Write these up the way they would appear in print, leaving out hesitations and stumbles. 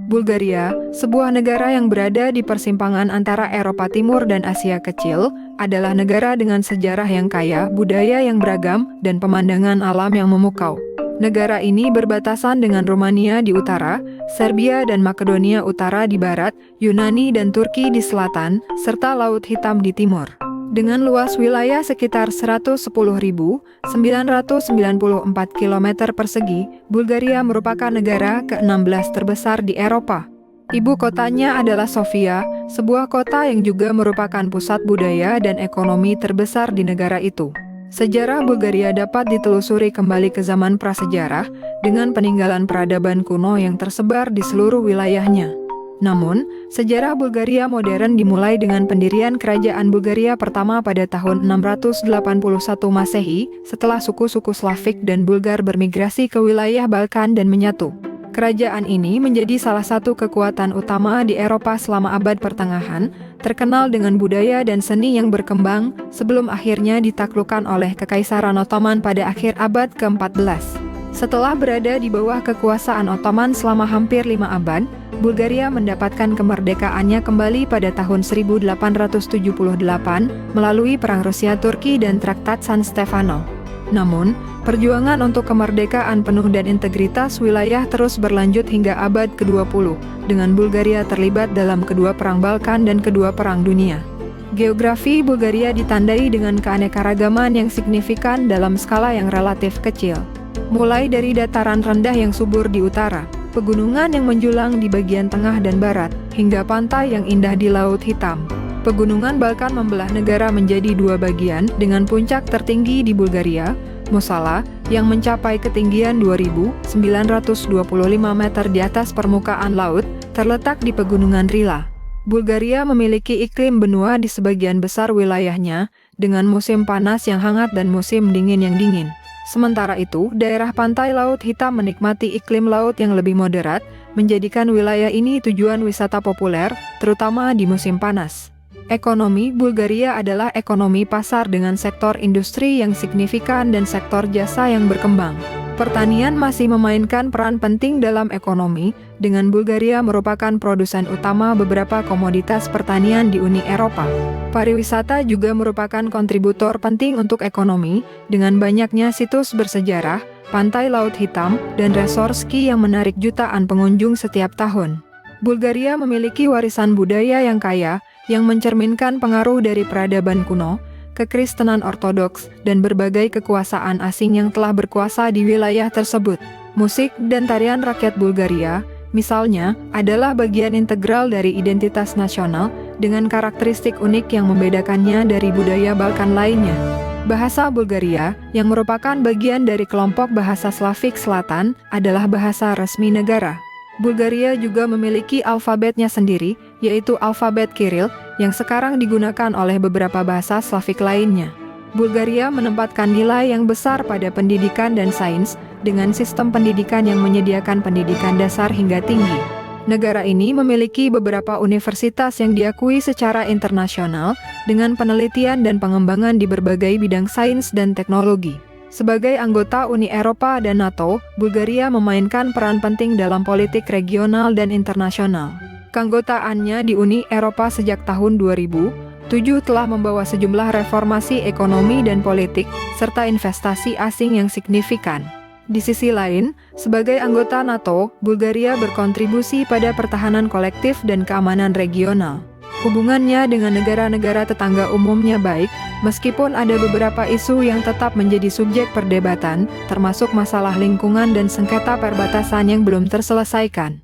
Bulgaria, sebuah negara yang berada di persimpangan antara Eropa Timur dan Asia Kecil, adalah negara dengan sejarah yang kaya, budaya yang beragam, dan pemandangan alam yang memukau. Negara ini berbatasan dengan Rumania di utara, Serbia dan Makedonia Utara di barat, Yunani dan Turki di selatan, serta Laut Hitam di timur. Dengan luas wilayah sekitar 110.994 km persegi, Bulgaria merupakan negara ke-16 terbesar di Eropa. Ibu kotanya adalah Sofia, sebuah kota yang juga merupakan pusat budaya dan ekonomi terbesar di negara itu. Sejarah Bulgaria dapat ditelusuri kembali ke zaman prasejarah, dengan peninggalan peradaban kuno yang tersebar di seluruh wilayahnya. Namun, sejarah Bulgaria modern dimulai dengan pendirian Kerajaan Bulgaria pertama pada tahun 681 Masehi, setelah suku-suku Slavik dan Bulgar bermigrasi ke wilayah Balkan dan menyatu. Kerajaan ini menjadi salah satu kekuatan utama di Eropa selama abad pertengahan, terkenal dengan budaya dan seni yang berkembang, sebelum akhirnya ditaklukkan oleh Kekaisaran Ottoman pada akhir abad ke-14. Setelah berada di bawah kekuasaan Ottoman selama hampir 5 abad, Bulgaria mendapatkan kemerdekaannya kembali pada tahun 1878 melalui Perang Rusia-Turki dan Traktat San Stefano. Namun, perjuangan untuk kemerdekaan penuh dan integritas wilayah terus berlanjut hingga abad ke-20, dengan Bulgaria terlibat dalam kedua Perang Balkan dan kedua Perang Dunia. Geografi Bulgaria ditandai dengan keanekaragaman yang signifikan dalam skala yang relatif kecil. Mulai dari dataran rendah yang subur di utara, pegunungan yang menjulang di bagian tengah dan barat, hingga pantai yang indah di Laut Hitam. Pegunungan Balkan membelah negara menjadi dua bagian, dengan puncak tertinggi di Bulgaria, Mosala, yang mencapai ketinggian 2.925 meter di atas permukaan laut, terletak di Pegunungan Rila. Bulgaria memiliki iklim benua di sebagian besar wilayahnya, dengan musim panas yang hangat dan musim dingin yang dingin. Sementara itu, daerah pantai Laut Hitam menikmati iklim laut yang lebih moderat, menjadikan wilayah ini tujuan wisata populer, terutama di musim panas. Ekonomi Bulgaria adalah ekonomi pasar dengan sektor industri yang signifikan dan sektor jasa yang berkembang. Pertanian masih memainkan peran penting dalam ekonomi, dengan Bulgaria merupakan produsen utama beberapa komoditas pertanian di Uni Eropa. Pariwisata juga merupakan kontributor penting untuk ekonomi, dengan banyaknya situs bersejarah, pantai Laut Hitam, dan resor ski yang menarik jutaan pengunjung setiap tahun. Bulgaria memiliki warisan budaya yang kaya, yang mencerminkan pengaruh dari peradaban kuno, Kekristenan Ortodoks, dan berbagai kekuasaan asing yang telah berkuasa di wilayah tersebut. Musik dan tarian rakyat Bulgaria, misalnya, adalah bagian integral dari identitas nasional, dengan karakteristik unik yang membedakannya dari budaya Balkan lainnya. Bahasa Bulgaria, yang merupakan bagian dari kelompok bahasa Slavik Selatan, adalah bahasa resmi negara. Bulgaria juga memiliki alfabetnya sendiri, yaitu alfabet Kiril, yang sekarang digunakan oleh beberapa bahasa Slavik lainnya. Bulgaria menempatkan nilai yang besar pada pendidikan dan sains, dengan sistem pendidikan yang menyediakan pendidikan dasar hingga tinggi. Negara ini memiliki beberapa universitas yang diakui secara internasional, dengan penelitian dan pengembangan di berbagai bidang sains dan teknologi. Sebagai anggota Uni Eropa dan NATO, Bulgaria memainkan peran penting dalam politik regional dan internasional. Keanggotaannya di Uni Eropa sejak tahun 2007 telah membawa sejumlah reformasi ekonomi dan politik, serta investasi asing yang signifikan. Di sisi lain, sebagai anggota NATO, Bulgaria berkontribusi pada pertahanan kolektif dan keamanan regional. Hubungannya dengan negara-negara tetangga umumnya baik, meskipun ada beberapa isu yang tetap menjadi subjek perdebatan, termasuk masalah lingkungan dan sengketa perbatasan yang belum terselesaikan.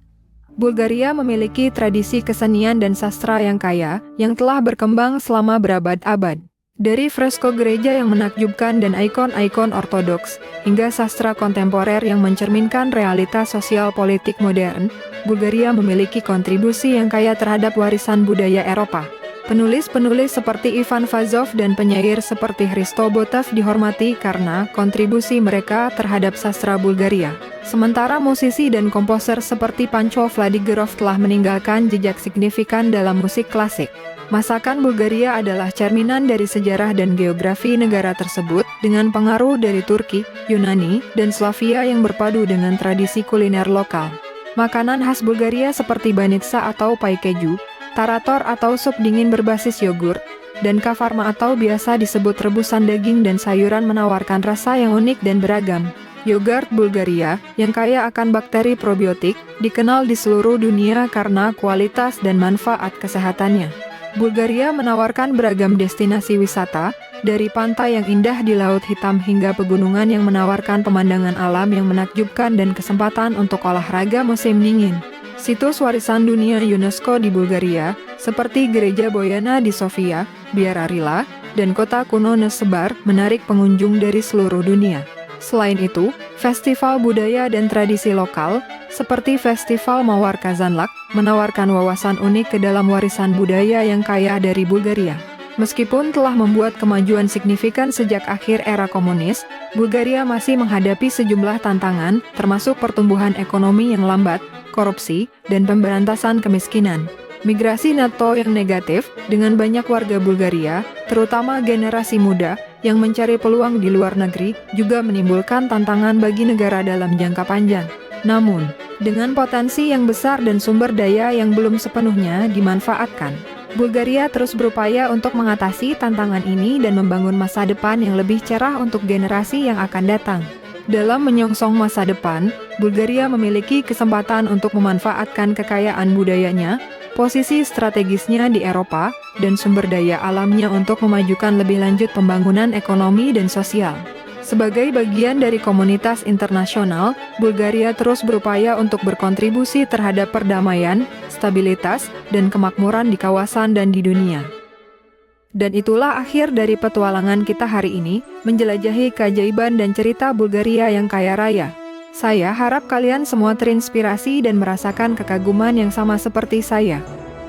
Bulgaria memiliki tradisi kesenian dan sastra yang kaya, yang telah berkembang selama berabad-abad. Dari fresko gereja yang menakjubkan dan ikon-ikon ortodoks, hingga sastra kontemporer yang mencerminkan realitas sosial politik modern, Bulgaria memiliki kontribusi yang kaya terhadap warisan budaya Eropa. Penulis-penulis seperti Ivan Vazov dan penyair seperti Hristo Botov dihormati karena kontribusi mereka terhadap sastra Bulgaria. Sementara musisi dan komposer seperti Pancho Vladigerov telah meninggalkan jejak signifikan dalam musik klasik. Masakan Bulgaria adalah cerminan dari sejarah dan geografi negara tersebut, dengan pengaruh dari Turki, Yunani, dan Slavia yang berpadu dengan tradisi kuliner lokal. Makanan khas Bulgaria seperti banitsa atau pai keju, tarator atau sup dingin berbasis yogurt, dan kafarma atau biasa disebut rebusan daging dan sayuran menawarkan rasa yang unik dan beragam. Yogurt Bulgaria, yang kaya akan bakteri probiotik, dikenal di seluruh dunia karena kualitas dan manfaat kesehatannya. Bulgaria menawarkan beragam destinasi wisata, dari pantai yang indah di Laut Hitam hingga pegunungan yang menawarkan pemandangan alam yang menakjubkan dan kesempatan untuk olahraga musim dingin. Situs warisan dunia UNESCO di Bulgaria, seperti Gereja Boyana di Sofia, Biararila, dan kota kuno Nesebar, menarik pengunjung dari seluruh dunia. Selain itu, festival budaya dan tradisi lokal, seperti Festival Mawar Kazanlak, menawarkan wawasan unik ke dalam warisan budaya yang kaya dari Bulgaria. Meskipun telah membuat kemajuan signifikan sejak akhir era komunis, Bulgaria masih menghadapi sejumlah tantangan, termasuk pertumbuhan ekonomi yang lambat, korupsi, dan pemberantasan kemiskinan. Migrasi NATO yang negatif, dengan banyak warga Bulgaria, terutama generasi muda, yang mencari peluang di luar negeri, juga menimbulkan tantangan bagi negara dalam jangka panjang. Namun, dengan potensi yang besar dan sumber daya yang belum sepenuhnya dimanfaatkan, Bulgaria terus berupaya untuk mengatasi tantangan ini dan membangun masa depan yang lebih cerah untuk generasi yang akan datang. Dalam menyongsong masa depan, Bulgaria memiliki kesempatan untuk memanfaatkan kekayaan budayanya, posisi strategisnya di Eropa, dan sumber daya alamnya untuk memajukan lebih lanjut pembangunan ekonomi dan sosial. Sebagai bagian dari komunitas internasional, Bulgaria terus berupaya untuk berkontribusi terhadap perdamaian, stabilitas, dan kemakmuran di kawasan dan di dunia. Dan itulah akhir dari petualangan kita hari ini, menjelajahi keajaiban dan cerita Bulgaria yang kaya raya. Saya harap kalian semua terinspirasi dan merasakan kekaguman yang sama seperti saya.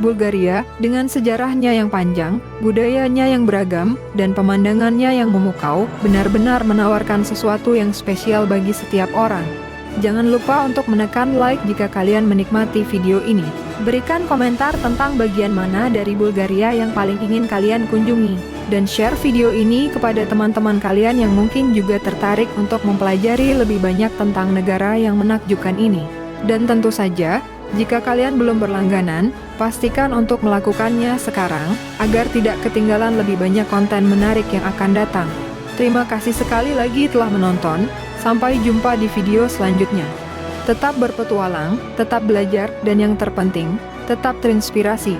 Bulgaria, dengan sejarahnya yang panjang, budayanya yang beragam, dan pemandangannya yang memukau, benar-benar menawarkan sesuatu yang spesial bagi setiap orang. Jangan lupa untuk menekan like jika kalian menikmati video ini. Berikan komentar tentang bagian mana dari Bulgaria yang paling ingin kalian kunjungi. Dan share video ini kepada teman-teman kalian yang mungkin juga tertarik untuk mempelajari lebih banyak tentang negara yang menakjubkan ini. Dan tentu saja, jika kalian belum berlangganan, pastikan untuk melakukannya sekarang, agar tidak ketinggalan lebih banyak konten menarik yang akan datang. Terima kasih sekali lagi telah menonton, sampai jumpa di video selanjutnya. Tetap berpetualang, tetap belajar, dan yang terpenting, tetap terinspirasi.